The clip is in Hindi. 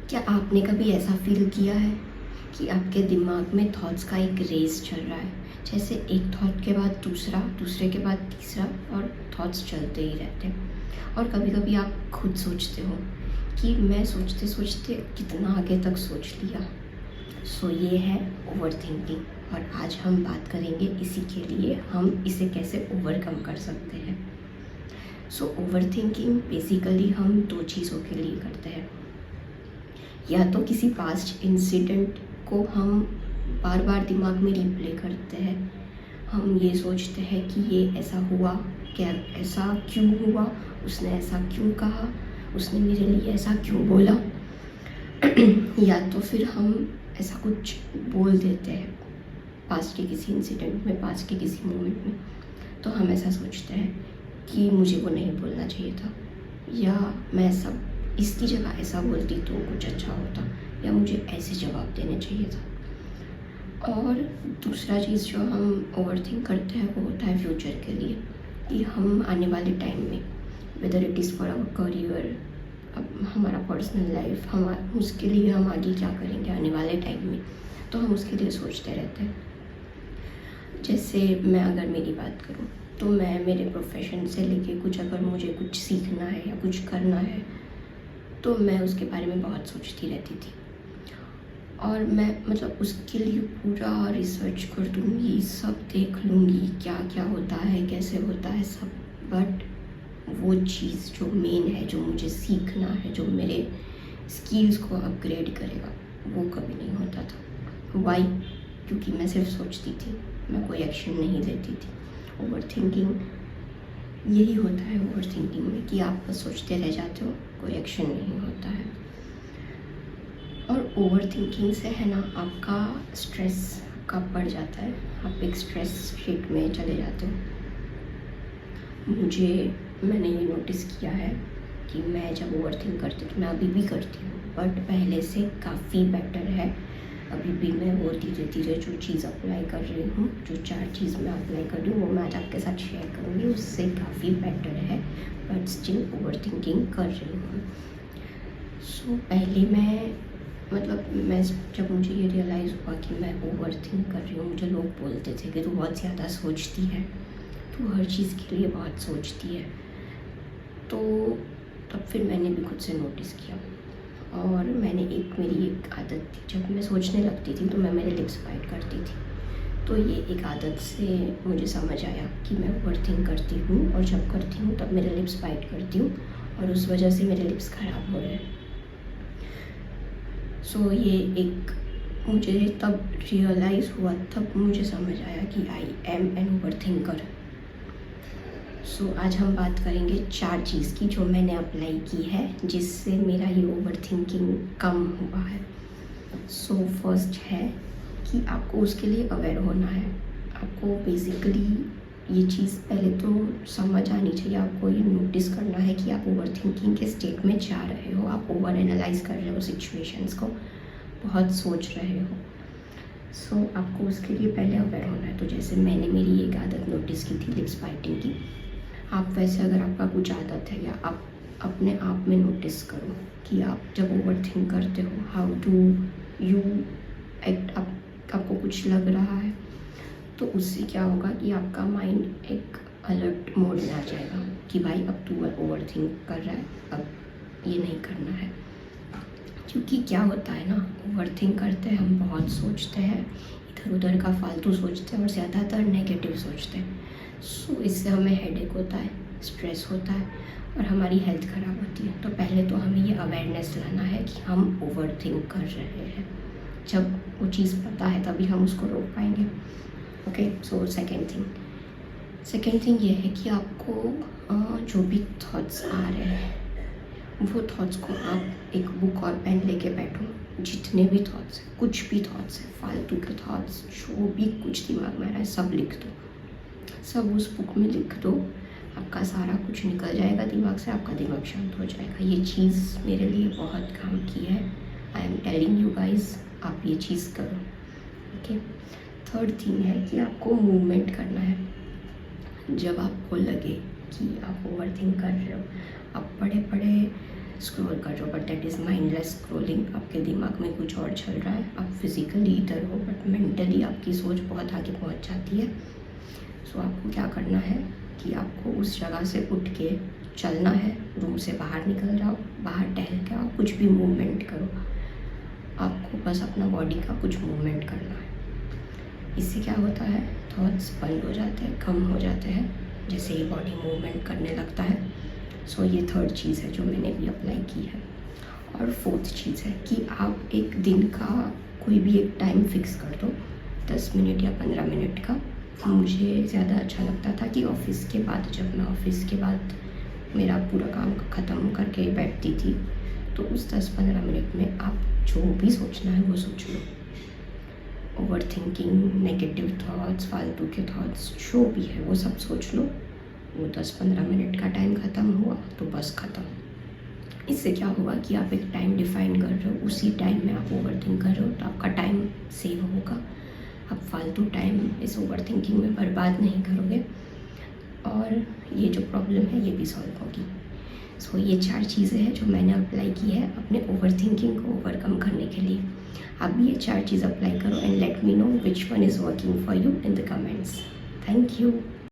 क्या आपने कभी ऐसा फील किया है कि आपके दिमाग में थॉट्स का एक रेस चल रहा है, जैसे एक थॉट के बाद दूसरा, दूसरे के बाद तीसरा, और थॉट्स चलते ही रहते हैं। और कभी कभी आप खुद सोचते हो कि मैं सोचते सोचते कितना आगे तक सोच लिया। सो ये है ओवर थिंकिंग, और आज हम बात करेंगे इसी के लिए हम इसे कैसे ओवरकम कर सकते हैं। सो ओवर थिंकिंग बेसिकली हम दो चीज़ों के लिए करते हैं। या तो किसी पास्ट इंसिडेंट को हम बार बार दिमाग में रिप्ले करते हैं। हम ये सोचते हैं कि ये ऐसा हुआ, क्या ऐसा क्यों हुआ, उसने ऐसा क्यों कहा, उसने मेरे लिए ऐसा क्यों बोला। या तो फिर हम ऐसा कुछ बोल देते हैं पास्ट के किसी इंसिडेंट में, पास्ट के किसी मोमेंट में। तो हम ऐसा सोचते हैं कि मुझे वो नहीं बोलना चाहिए था, या मैं सब इसकी जगह ऐसा बोलती तो कुछ अच्छा होता, या मुझे ऐसे जवाब देने चाहिए था। और दूसरा चीज़ जो हम ओवर थिंक करते हैं वो होता है फ्यूचर के लिए, कि हम आने वाले टाइम में, whether it is for our career, अब हमारा पर्सनल लाइफ, हम उसके लिए हम आगे क्या करेंगे आने वाले टाइम में, तो हम उसके लिए सोचते रहते हैं। जैसे मैं अगर मेरी बात करूँ तो मैं मेरे प्रोफेशन से लेके कुछ, अगर मुझे कुछ सीखना है या कुछ करना है, तो मैं उसके बारे में बहुत सोचती रहती थी। और मैं मतलब उसके लिए पूरा रिसर्च कर दूँगी, सब देख लूँगी क्या क्या होता है, कैसे होता है सब। बट वो चीज़ जो मेन है, जो मुझे सीखना है, जो मेरे स्किल्स को अपग्रेड करेगा, वो कभी नहीं होता था। वाई? क्योंकि मैं सिर्फ सोचती थी, मैं कोई एक्शन नहीं लेती थी। ओवर थिंकिंग यही होता है ओवर थिंकिंग में, कि आप बस सोचते रह जाते हो, कोई एक्शन नहीं होता है। और ओवर थिंकिंग से है ना, आपका स्ट्रेस का बढ़ जाता है, आप एक स्ट्रेस स्टेट में चले जाते हो। मैंने ये नोटिस किया है कि मैं जब ओवर थिंक करती हूँ, मैं अभी भी करती हूँ, बट पहले से काफ़ी बेटर है। अभी भी मैं वो धीरे धीरे जो चीज़ अप्लाई कर रही हूँ, जो 4 चीज़ मैं अप्लाई कर रही हूँ, वो मैं आज आपके साथ शेयर करूँगी, उससे काफ़ी बेटर है, बट स्टिल ओवर थिंकिंग कर रही हूँ। सो पहले मैं जब मुझे ये रियलाइज़ हुआ कि मैं ओवर थिंक कर रही हूँ, मुझे लोग बोलते थे कि तू बहुत ज़्यादा सोचती है, तू हर चीज़ के लिए बहुत सोचती है। तो तब फिर मैंने भी खुद से नोटिस किया, और मेरी एक आदत थी, जब मैं सोचने लगती थी तो मैं मेरे लिप्स बाइट करती थी। तो ये एक आदत से मुझे समझ आया कि मैं ओवर थिंक करती हूँ, और जब करती हूँ तब मेरे लिप्स बाइट करती हूँ, और उस वजह से मेरे लिप्स ख़राब हो रहे हैं। सो ये एक मुझे तब रियलाइज़ हुआ, तब मुझे समझ आया कि I am an overthinker. So आज हम बात करेंगे 4 चीज़ की जो मैंने अप्लाई की है, जिससे मेरा ये ओवर थिंकिंग कम हुआ है। सो फर्स्ट है कि आपको उसके लिए अवेयर होना है। आपको बेसिकली ये चीज़ पहले तो समझ आनी चाहिए, आपको ये नोटिस करना है कि आप ओवर थिंकिंग के स्टेट में जा रहे हो, आप ओवर एनालाइज कर रहे हो सिचुएशंस को, बहुत सोच रहे हो। सो आपको उसके लिए पहले अवेयर होना है। तो जैसे मैंने मेरी एक आदत नोटिस की थी लिप्स बाइटिंग की, आप वैसे अगर आपका कुछ आदत है, या आप अपने आप में नोटिस करो कि आप जब ओवर थिंक करते हो, हाउ डू यू एक्ट। आपको कुछ लग रहा है तो उससे क्या होगा कि आपका माइंड एक अलर्ट मोड में आ जाएगा कि भाई अब तू ओवर थिंक कर रहा है, अब ये नहीं करना है। क्योंकि क्या होता है ना, ओवर थिंक करते हैं हम, बहुत सोचते हैं, इधर उधर का फालतू सोचते हैं, और ज़्यादातर नेगेटिव सोचते हैं। सो इससे हमें हेडेक होता है, स्ट्रेस होता है, और हमारी हेल्थ ख़राब होती है। तो पहले तो हमें ये अवेयरनेस लाना है कि हम ओवर थिंक कर रहे हैं। जब वो चीज़ पता है तभी हम उसको रोक पाएंगे। ओके, सो सेकेंड थिंग ये है कि आपको जो भी थॉट्स आ रहे हैं, वो थॉट्स को आप एक बुक और पेन लेके बैठो। जितने भी थॉट्स हैं, कुछ भी थॉट्स हैं, फालतू के थॉट्स, जो भी कुछ दिमाग में आ रहा है, सब लिख दो, सब उस बुक में लिख दो। आपका सारा कुछ निकल जाएगा दिमाग से, आपका दिमाग शांत हो जाएगा। ये चीज़ मेरे लिए बहुत काम की है। I am telling you guys, आप ये चीज़ करो। ओके, थर्ड थिंग है कि आपको मूवमेंट करना है। जब आपको लगे कि आप ओवर थिंक कर रहे हो, आप पड़े पड़े स्क्रॉल कर रहे हो but that is mindless scrolling, आपके दिमाग में कुछ और चल रहा है, आप फिज़िकली इधर हो बट मेंटली आपकी सोच बहुत आगे पहुंच जाती है। सो आपको क्या करना है कि आपको उस जगह से उठ के चलना है, रूम से बाहर निकल जाओ, बाहर टहल के आओ, कुछ भी मूवमेंट करो, आपको बस अपना बॉडी का कुछ मूवमेंट करना है। इससे क्या होता है, थॉट्स बंद हो जाते हैं, कम हो जाते हैं जैसे ही बॉडी मूवमेंट करने लगता है। सो ये थर्ड चीज़ है जो मैंने भी अप्लाई की है। और फोर्थ चीज़ है कि आप एक दिन का कोई भी एक टाइम फिक्स कर दो, 10 मिनट या 15 मिनट का। मुझे ज़्यादा अच्छा लगता था कि ऑफ़िस के बाद, जब मैं ऑफ़िस के बाद मेरा पूरा काम ख़त्म करके बैठती थी, तो उस 10-15 मिनट में आप जो भी सोचना है वो सोच लो। ओवर थिंकिंग, नेगेटिव थॉट्स, फालतू के थॉट्स जो भी है वो सब सोच लो। वो 10-15 मिनट का टाइम ख़त्म हुआ तो बस ख़त्म। इससे क्या हुआ कि आप एक टाइम डिफ़ाइन कर रहे हो, उसी टाइम में आप ओवर थिंक कर रहे हो तो आपका टाइम सेव होगा। आप फालतू टाइम इस ओवर थिंकिंग में बर्बाद नहीं करोगे और ये जो प्रॉब्लम है ये भी सॉल्व होगी। सो ये 4 चीज़ें हैं जो मैंने अप्लाई की है अपने ओवर थिंकिंग को ओवरकम करने के लिए। आप भी ये 4 चीज़ अप्लाई करो and let me know which one is working for you in the comments. Thank you.